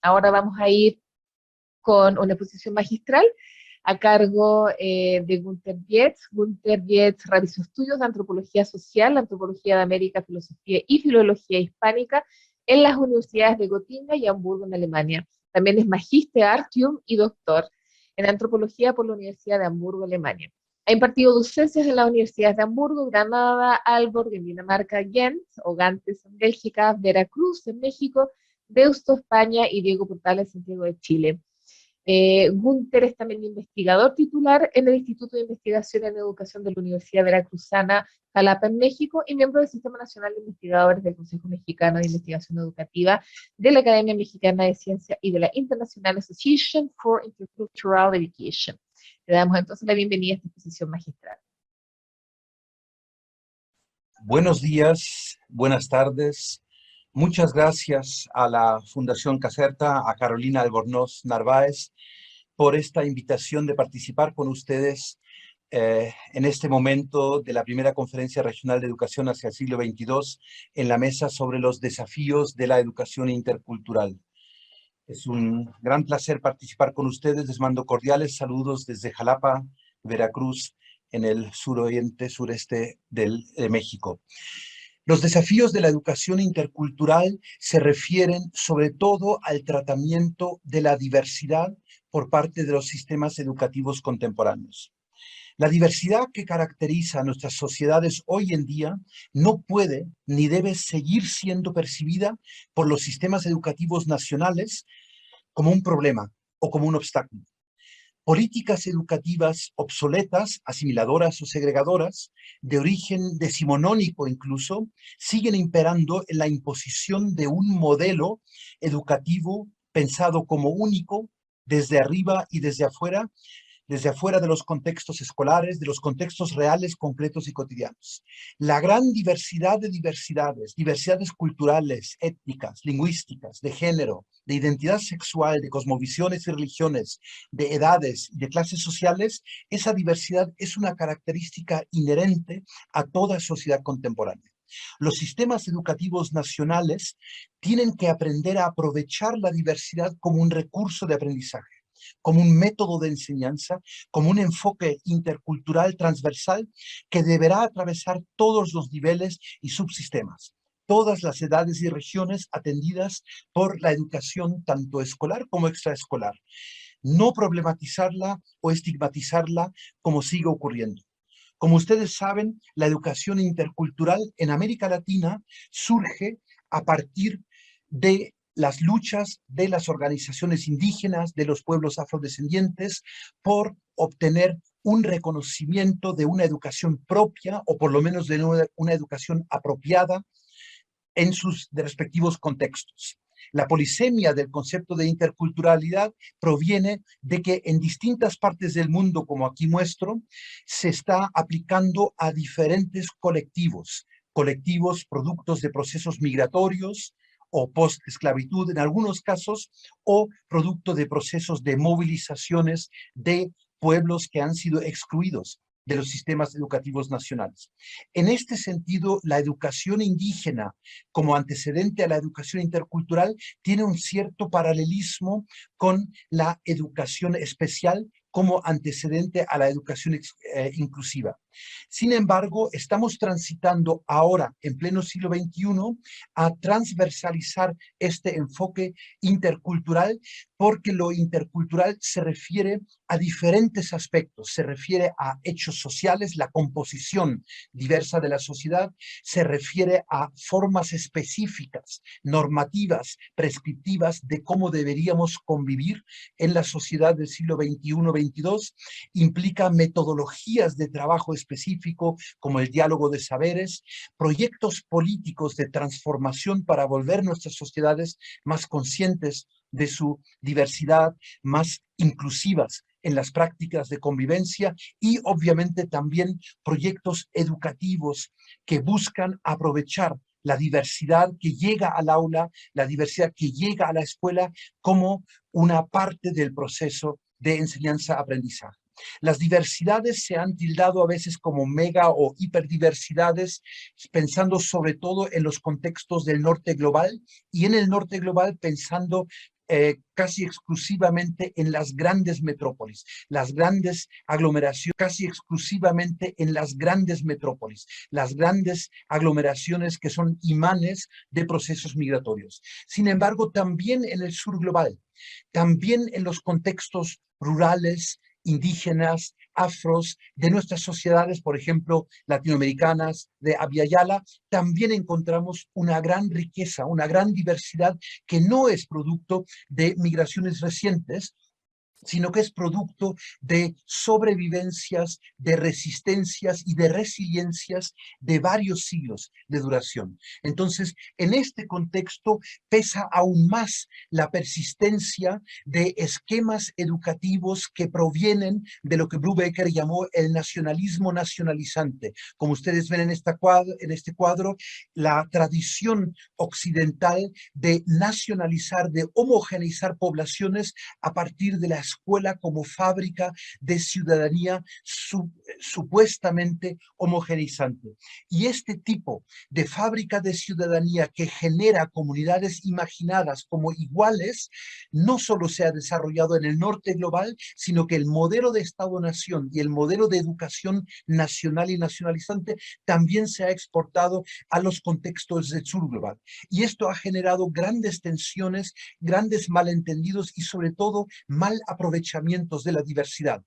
Ahora vamos a ir con una exposición magistral a cargo de Gunther Dietz. Gunther Dietz realizó estudios de antropología social, antropología de América, filosofía y filología hispánica en las universidades de Gotinga y Hamburgo, en Alemania. También es magíster artium y doctor en antropología por la Universidad de Hamburgo, Alemania. Ha impartido docencias en las universidades de Hamburgo, Granada, Aalborg en Dinamarca, Ghent o Gantes en Bélgica, Veracruz en México, Deusto, España y Diego Portales en Santiago de Chile. Gunther es también investigador titular en el Instituto de Investigación en Educación de la Universidad Veracruzana Jalapa en México y miembro del Sistema Nacional de Investigadores del Consejo Mexicano de Investigación Educativa, de la Academia Mexicana de Ciencia y de la International Association for Intercultural Education. Le damos entonces la bienvenida a esta exposición magistral. Buenos días, buenas tardes. Muchas gracias a la Fundación Caserta, a Carolina Albornoz Narváez, por esta invitación de participar con ustedes en este momento de la primera Conferencia Regional de Educación hacia el siglo XXII en la mesa sobre los desafíos de la educación intercultural. Es un gran placer participar con ustedes. Les mando cordiales saludos desde Jalapa, Veracruz, en el sureste de México. Los desafíos de la educación intercultural se refieren sobre todo al tratamiento de la diversidad por parte de los sistemas educativos contemporáneos. La diversidad que caracteriza a nuestras sociedades hoy en día no puede ni debe seguir siendo percibida por los sistemas educativos nacionales como un problema o como un obstáculo. Políticas educativas obsoletas, asimiladoras o segregadoras, de origen decimonónico incluso, siguen imperando en la imposición de un modelo educativo pensado como único, desde arriba y desde afuera de los contextos escolares, de los contextos reales, concretos y cotidianos. La gran diversidad de diversidades culturales, étnicas, lingüísticas, de género, de identidad sexual, de cosmovisiones y religiones, de edades y de clases sociales, esa diversidad es una característica inherente a toda sociedad contemporánea. Los sistemas educativos nacionales tienen que aprender a aprovechar la diversidad como un recurso de aprendizaje, como un método de enseñanza, como un enfoque intercultural transversal que deberá atravesar todos los niveles y subsistemas, todas las edades y regiones atendidas por la educación tanto escolar como extraescolar. No problematizarla o estigmatizarla como sigue ocurriendo. Como ustedes saben, la educación intercultural en América Latina surge a partir de las luchas de las organizaciones indígenas, de los pueblos afrodescendientes, por obtener un reconocimiento de una educación propia, o por lo menos de una educación apropiada en sus respectivos contextos. La polisemia del concepto de interculturalidad proviene de que en distintas partes del mundo, como aquí muestro, se está aplicando a diferentes colectivos productos de procesos migratorios o post-esclavitud en algunos casos, o producto de procesos de movilizaciones de pueblos que han sido excluidos de los sistemas educativos nacionales. En este sentido, la educación indígena como antecedente a la educación intercultural tiene un cierto paralelismo con la educación especial como antecedente a la educación inclusiva. Sin embargo, estamos transitando ahora, en pleno siglo XXI, a transversalizar este enfoque intercultural, porque lo intercultural se refiere a diferentes aspectos, se refiere a hechos sociales, la composición diversa de la sociedad, se refiere a formas específicas, normativas, prescriptivas de cómo deberíamos convivir en la sociedad del siglo XXI-XXII, implica metodologías de trabajo específico como el diálogo de saberes, proyectos políticos de transformación para volver nuestras sociedades más conscientes de su diversidad, más inclusivas en las prácticas de convivencia, y obviamente también proyectos educativos que buscan aprovechar la diversidad que llega al aula, la diversidad que llega a la escuela como una parte del proceso de enseñanza-aprendizaje. Las diversidades se han tildado a veces como mega o hiperdiversidades, pensando sobre todo en los contextos del norte global, y en el norte global pensando casi exclusivamente en las grandes metrópolis, las grandes aglomeraciones, casi exclusivamente en las grandes metrópolis, las grandes aglomeraciones que son imanes de procesos migratorios. Sin embargo, también en el sur global, también en los contextos rurales, indígenas, afros, de nuestras sociedades, por ejemplo, latinoamericanas, de Abya Yala, también encontramos una gran riqueza, una gran diversidad que no es producto de migraciones recientes, sino que es producto de sobrevivencias, de resistencias y de resiliencias de varios siglos de duración. Entonces, en este contexto pesa aún más la persistencia de esquemas educativos que provienen de lo que Brubaker llamó el nacionalismo nacionalizante. Como ustedes ven en este cuadro, la tradición occidental de nacionalizar, de homogeneizar poblaciones a partir de la escuela como fábrica de ciudadanía supuestamente homogeneizante. Y este tipo de fábrica de ciudadanía que genera comunidades imaginadas como iguales, no solo se ha desarrollado en el norte global, sino que el modelo de Estado-nación y el modelo de educación nacional y nacionalizante también se ha exportado a los contextos del sur global. Y esto ha generado grandes tensiones, grandes malentendidos y sobre todo mal aprovechamientos de la diversidad.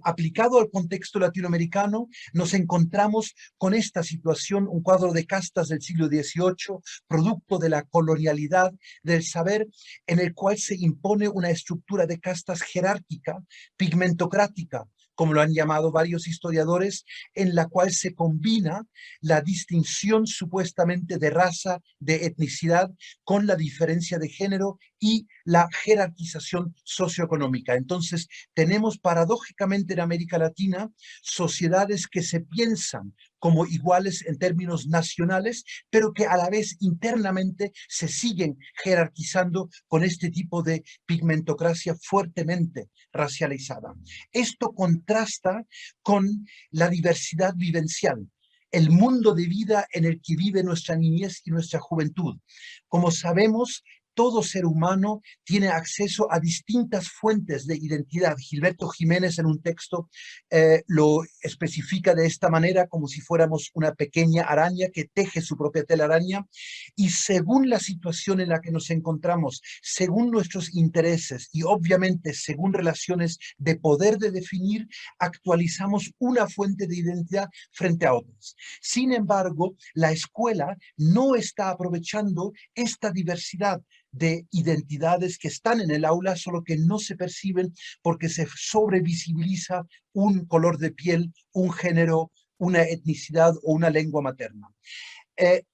Aplicado al contexto latinoamericano, nos encontramos con esta situación, un cuadro de castas del siglo XVIII, producto de la colonialidad del saber, en el cual se impone una estructura de castas jerárquica, pigmentocrática, como lo han llamado varios historiadores, en la cual se combina la distinción supuestamente de raza, de etnicidad, con la diferencia de género y la jerarquización socioeconómica. Entonces, tenemos paradójicamente en América Latina sociedades que se piensan como iguales en términos nacionales, pero que a la vez internamente se siguen jerarquizando con este tipo de pigmentocracia fuertemente racializada. Esto contrasta con la diversidad vivencial, el mundo de vida en el que vive nuestra niñez y nuestra juventud. Como sabemos, todo ser humano tiene acceso a distintas fuentes de identidad. Gilberto Jiménez en un texto lo especifica de esta manera, como si fuéramos una pequeña araña que teje su propia telaraña, y según la situación en la que nos encontramos, según nuestros intereses y obviamente según relaciones de poder de definir, actualizamos una fuente de identidad frente a otras. Sin embargo, la escuela no está aprovechando esta diversidad de identidades que están en el aula, solo que no se perciben porque se sobrevisibiliza un color de piel, un género, una etnicidad o una lengua materna.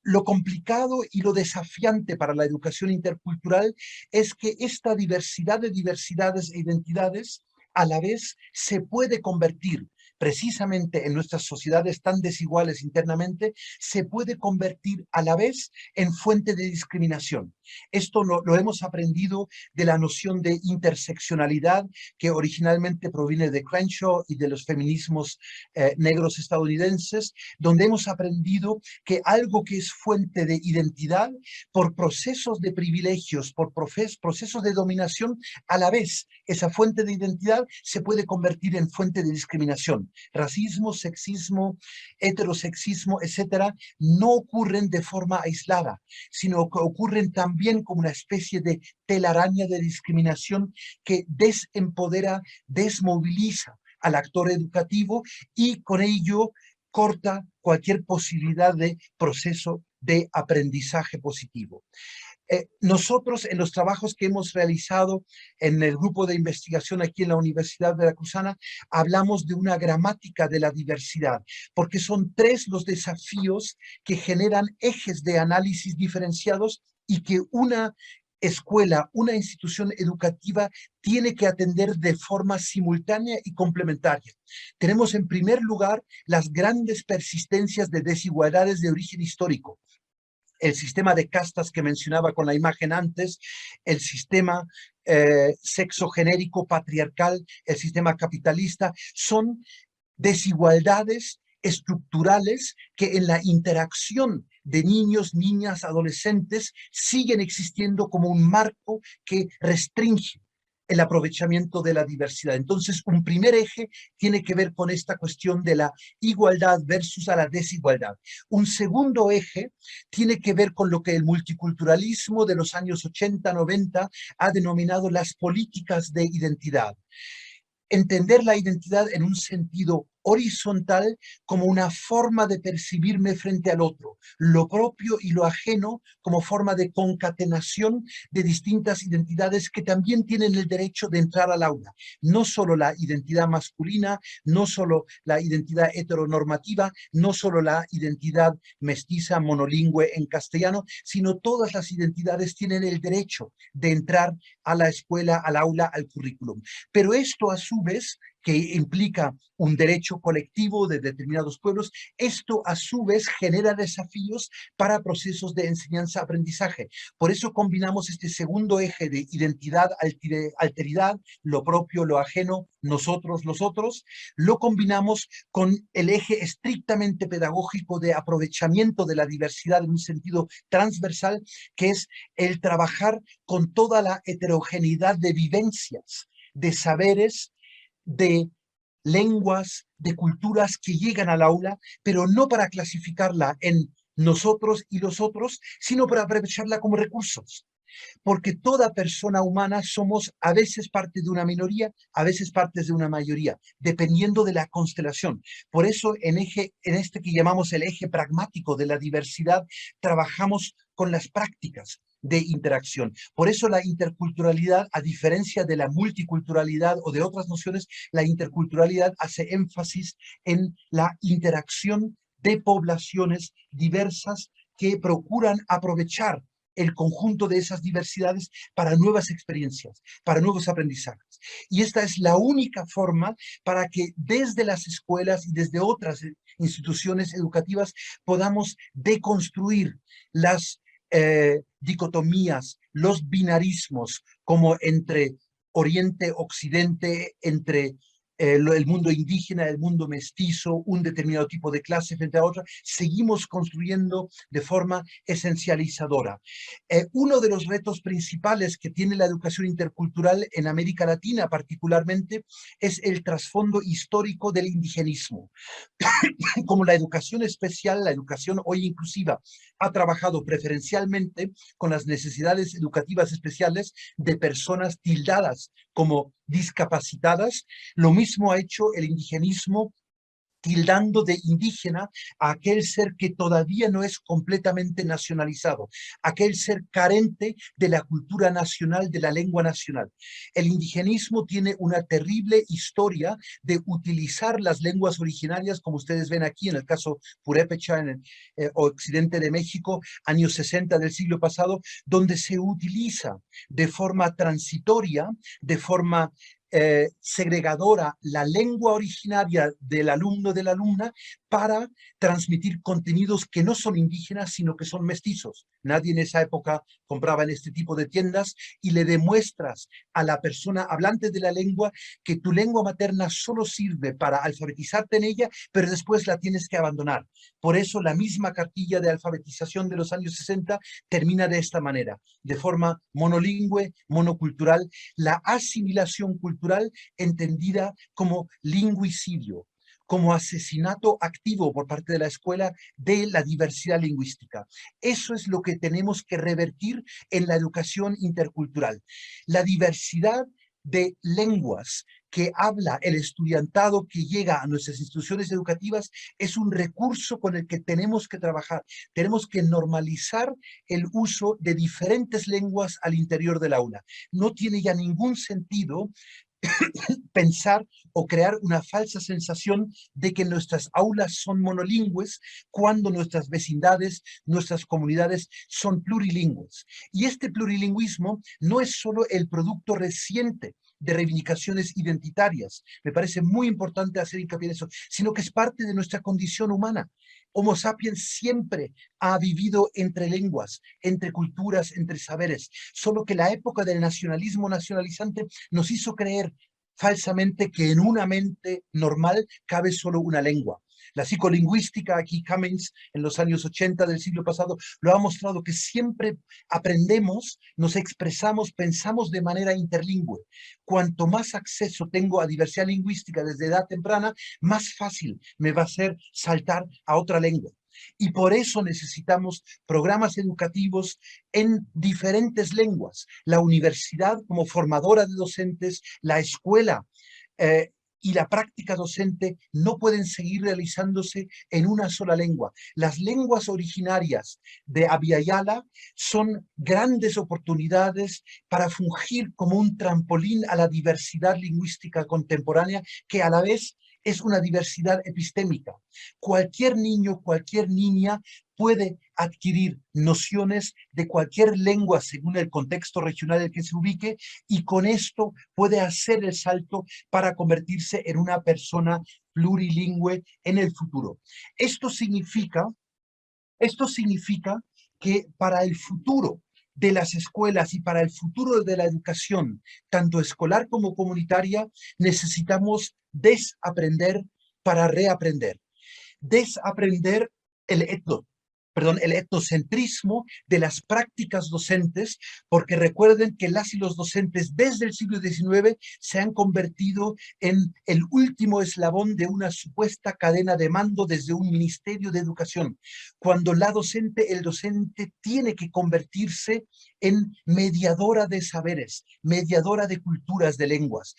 Lo complicado y lo desafiante para la educación intercultural es que esta diversidad de diversidades e identidades a la vez se puede convertir precisamente en nuestras sociedades tan desiguales internamente, se puede convertir a la vez en fuente de discriminación. Esto lo hemos aprendido de la noción de interseccionalidad que originalmente proviene de Crenshaw y de los feminismos negros estadounidenses, donde hemos aprendido que algo que es fuente de identidad, por procesos de privilegios, por procesos de dominación, a la vez esa fuente de identidad se puede convertir en fuente de discriminación. Racismo, sexismo, heterosexismo, etcétera, no ocurren de forma aislada, sino que ocurren también como una especie de telaraña de discriminación que desempodera, desmoviliza al actor educativo y con ello corta cualquier posibilidad de proceso de aprendizaje positivo. Nosotros en los trabajos que hemos realizado en el grupo de investigación aquí en la Universidad Veracruzana hablamos de una gramática de la diversidad, porque son tres los desafíos que generan ejes de análisis diferenciados y que una escuela, una institución educativa tiene que atender de forma simultánea y complementaria. Tenemos en primer lugar las grandes persistencias de desigualdades de origen histórico. El sistema de castas que mencionaba con la imagen antes, el sistema sexogenérico patriarcal, el sistema capitalista, son desigualdades estructurales que en la interacción de niños, niñas, adolescentes, siguen existiendo como un marco que restringe el aprovechamiento de la diversidad. Entonces, un primer eje tiene que ver con esta cuestión de la igualdad versus a la desigualdad. Un segundo eje tiene que ver con lo que el multiculturalismo de los años 80, 90 ha denominado las políticas de identidad. Entender la identidad en un sentido horizontal como una forma de percibirme frente al otro, lo propio y lo ajeno como forma de concatenación de distintas identidades que también tienen el derecho de entrar al aula. No solo la identidad masculina, no solo la identidad heteronormativa, no solo la identidad mestiza, monolingüe en castellano, sino todas las identidades tienen el derecho de entrar a la escuela, al aula, al currículum. Pero esto a su vez, que implica un derecho colectivo de determinados pueblos, esto a su vez genera desafíos para procesos de enseñanza-aprendizaje. Por eso combinamos este segundo eje de identidad, alteridad, lo propio, lo ajeno, nosotros, los otros, lo combinamos con el eje estrictamente pedagógico de aprovechamiento de la diversidad en un sentido transversal, que es el trabajar con toda la heterogeneidad de vivencias, de saberes, de lenguas, de culturas que llegan al aula, pero no para clasificarla en nosotros y los otros, sino para aprovecharla como recursos. Porque toda persona humana somos a veces parte de una minoría, a veces partes de una mayoría, dependiendo de la constelación. Por eso en este que llamamos el eje pragmático de la diversidad, trabajamos con las prácticas de interacción. Por eso la interculturalidad, a diferencia de la multiculturalidad o de otras nociones, la interculturalidad hace énfasis en la interacción de poblaciones diversas que procuran aprovechar el conjunto de esas diversidades para nuevas experiencias, para nuevos aprendizajes. Y esta es la única forma para que desde las escuelas y desde otras instituciones educativas podamos deconstruir las dicotomías, los binarismos, como entre Oriente, Occidente, entre el mundo indígena, el mundo mestizo, un determinado tipo de clase frente a otra. Seguimos construyendo de forma esencializadora. Uno de los retos principales que tiene la educación intercultural en América Latina particularmente es el trasfondo histórico del indigenismo. Como la educación especial, la educación hoy inclusiva, ha trabajado preferencialmente con las necesidades educativas especiales de personas tildadas como discapacitadas, lo mismo ha hecho el indigenismo, tildando de indígena a aquel ser que todavía no es completamente nacionalizado, aquel ser carente de la cultura nacional, de la lengua nacional. El indigenismo tiene una terrible historia de utilizar las lenguas originarias, como ustedes ven aquí en el caso purépecha en el occidente de México, años 60 del siglo pasado, donde se utiliza de forma transitoria, de forma segregadora la lengua originaria del alumno de la alumna para transmitir contenidos que no son indígenas, sino que son mestizos. Nadie en esa época compraba en este tipo de tiendas y le demuestras a la persona hablante de la lengua que tu lengua materna solo sirve para alfabetizarte en ella, pero después la tienes que abandonar. Por eso la misma cartilla de alfabetización de los años 60 termina de esta manera, de forma monolingüe, monocultural, la asimilación cultural entendida como lingüicidio, como asesinato activo por parte de la escuela de la diversidad lingüística. Eso es lo que tenemos que revertir en la educación intercultural. La diversidad de lenguas que habla el estudiantado que llega a nuestras instituciones educativas es un recurso con el que tenemos que trabajar. Tenemos que normalizar el uso de diferentes lenguas al interior del aula. No tiene ya ningún sentido pensar o crear una falsa sensación de que nuestras aulas son monolingües cuando nuestras vecindades, nuestras comunidades son plurilingües. Y este plurilingüismo no es solo el producto reciente de reivindicaciones identitarias, me parece muy importante hacer hincapié en eso, sino que es parte de nuestra condición humana. Homo sapiens siempre ha vivido entre lenguas, entre culturas, entre saberes, solo que la época del nacionalismo nacionalizante nos hizo creer falsamente que en una mente normal cabe solo una lengua. La psicolingüística, aquí Cummings, en los años 80 del siglo pasado, lo ha mostrado, que siempre aprendemos, nos expresamos, pensamos de manera interlingüe. Cuanto más acceso tengo a diversidad lingüística desde edad temprana, más fácil me va a ser saltar a otra lengua. Y por eso necesitamos programas educativos en diferentes lenguas. La universidad como formadora de docentes, la escuela y la práctica docente no pueden seguir realizándose en una sola lengua. Las lenguas originarias de Abya Yala son grandes oportunidades para fungir como un trampolín a la diversidad lingüística contemporánea, que a la vez es una diversidad epistémica. Cualquier niño, cualquier niña puede adquirir nociones de cualquier lengua según el contexto regional en el que se ubique, y con esto puede hacer el salto para convertirse en una persona plurilingüe en el futuro. Esto significa que para el futuro de las escuelas y para el futuro de la educación, tanto escolar como comunitaria, necesitamos desaprender para reaprender. Desaprender el etnocentrismo de las prácticas docentes, porque recuerden que las y los docentes desde el siglo XIX se han convertido en el último eslabón de una supuesta cadena de mando desde un ministerio de educación, cuando el docente tiene que convertirse en mediadora de saberes, mediadora de culturas, de lenguas.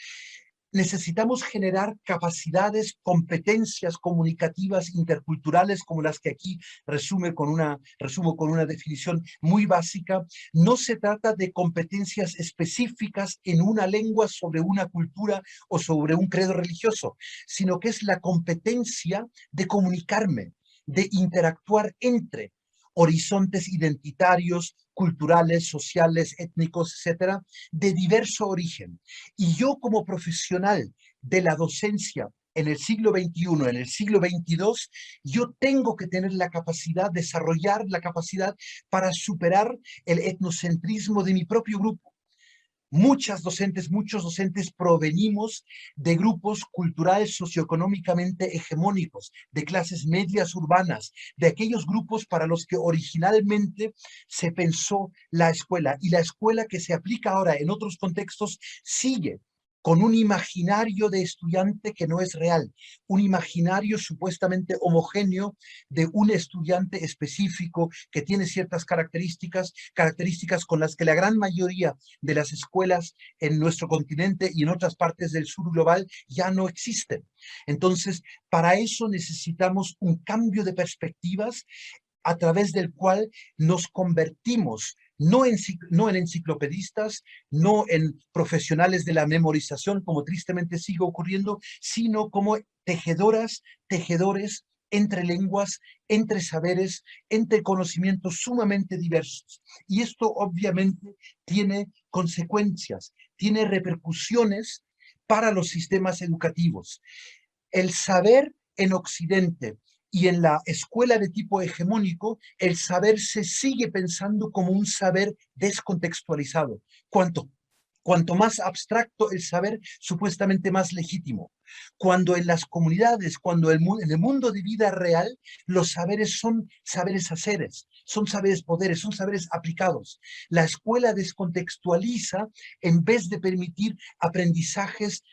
Necesitamos generar capacidades, competencias comunicativas interculturales, como las que aquí resumo con una definición muy básica. No se trata de competencias específicas en una lengua sobre una cultura o sobre un credo religioso, sino que es la competencia de comunicarme, de interactuar entre horizontes identitarios, culturales, sociales, étnicos, etcétera, de diverso origen. Y yo, como profesional de la docencia en el siglo XXI, en el siglo XXII, yo tengo que tener la capacidad, desarrollar la capacidad para superar el etnocentrismo de mi propio grupo. Muchos docentes provenimos de grupos culturales socioeconómicamente hegemónicos, de clases medias urbanas, de aquellos grupos para los que originalmente se pensó la escuela. Y la escuela que se aplica ahora en otros contextos sigue con un imaginario de estudiante que no es real, un imaginario supuestamente homogéneo de un estudiante específico que tiene ciertas características con las que la gran mayoría de las escuelas en nuestro continente y en otras partes del sur global ya no existen. Entonces, para eso necesitamos un cambio de perspectivas a través del cual nos convertimos no en enciclopedistas, no en profesionales de la memorización, como tristemente sigue ocurriendo, sino como tejedores entre lenguas, entre saberes, entre conocimientos sumamente diversos. Y esto obviamente tiene consecuencias, tiene repercusiones para los sistemas educativos. El saber en Occidente y en la escuela de tipo hegemónico, el saber se sigue pensando como un saber descontextualizado. Cuanto más abstracto el saber, supuestamente más legítimo. Cuando en las comunidades, en el mundo de vida real, los saberes son saberes haceres, son saberes poderes, son saberes aplicados. La escuela descontextualiza en vez de permitir aprendizajes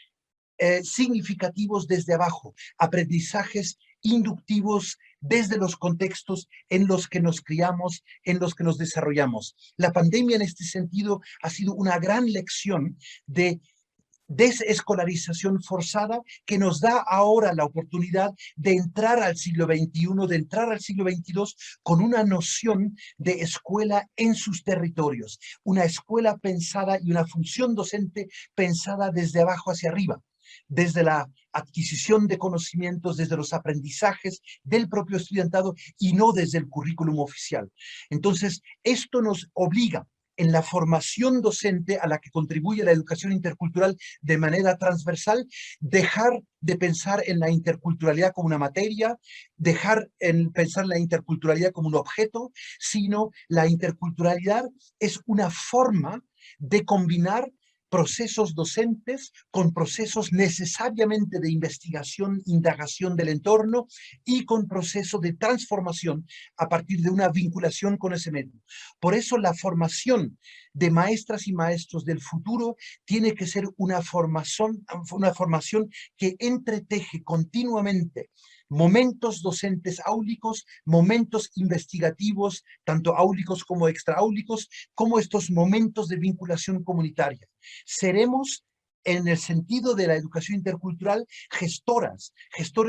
significativos desde abajo, aprendizajes inductivos desde los contextos en los que nos criamos, en los que nos desarrollamos. La pandemia en este sentido ha sido una gran lección de desescolarización forzada que nos da ahora la oportunidad de entrar al siglo XXI, de entrar al siglo XXII con una noción de escuela en sus territorios, una escuela pensada y una función docente pensada desde abajo hacia arriba, desde la adquisición de conocimientos, desde los aprendizajes del propio estudiantado y no desde el currículum oficial. Entonces, esto nos obliga en la formación docente a la que contribuye la educación intercultural de manera transversal, dejar de pensar en la interculturalidad como una materia, dejar de pensar en la interculturalidad como un objeto, sino la interculturalidad es una forma de combinar procesos docentes con procesos necesariamente de investigación, indagación del entorno y con procesos de transformación a partir de una vinculación con ese medio. Por eso la formación de maestras y maestros del futuro tiene que ser una formación que entreteje continuamente momentos docentes áulicos, momentos investigativos, tanto áulicos como extraáulicos, como estos momentos de vinculación comunitaria. Seremos, en el sentido de la educación intercultural, gestores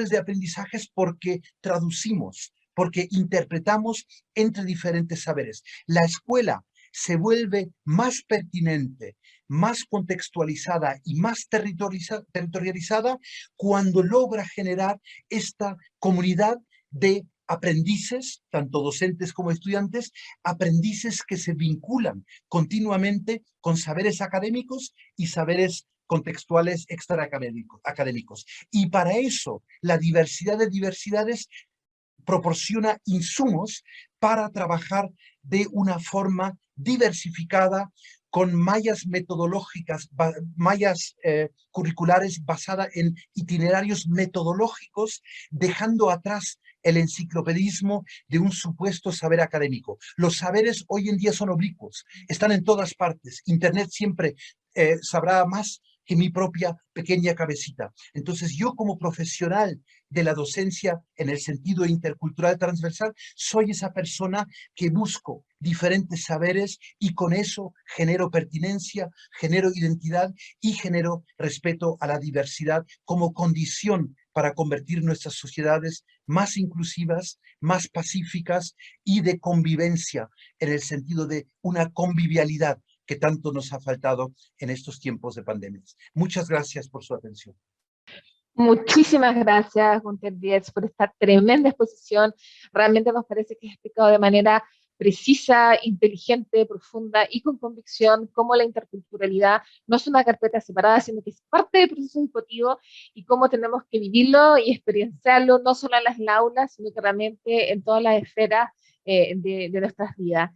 de aprendizajes porque traducimos, porque interpretamos entre diferentes saberes. La escuela se vuelve más pertinente, más contextualizada y más territorializada cuando logra generar esta comunidad de aprendices, tanto docentes como estudiantes, aprendices que se vinculan continuamente con saberes académicos y saberes contextuales extraacadémicos. Y para eso, la diversidad de diversidades proporciona insumos para trabajar de una forma diversificada, con mallas metodológicas, mallas curriculares basadas en itinerarios metodológicos, dejando atrás el enciclopedismo de un supuesto saber académico. Los saberes hoy en día son oblicuos, están en todas partes. Internet siempre sabrá más que mi propia pequeña cabecita. Entonces, yo como profesional de la docencia en el sentido intercultural transversal, soy esa persona que busco diferentes saberes y con eso genero pertinencia, genero identidad y genero respeto a la diversidad como condición para convertir nuestras sociedades más inclusivas, más pacíficas y de convivencia, en el sentido de una convivialidad que tanto nos ha faltado en estos tiempos de pandemias. Muchas gracias por su atención. Muchísimas gracias, Gunter Dietz, por esta tremenda exposición. Realmente nos parece que has explicado de manera precisa, inteligente, profunda y con convicción cómo la interculturalidad no es una carpeta separada, sino que es parte del proceso educativo y cómo tenemos que vivirlo y experienciarlo no solo en las aulas, sino que realmente en todas las esferas de nuestras vidas.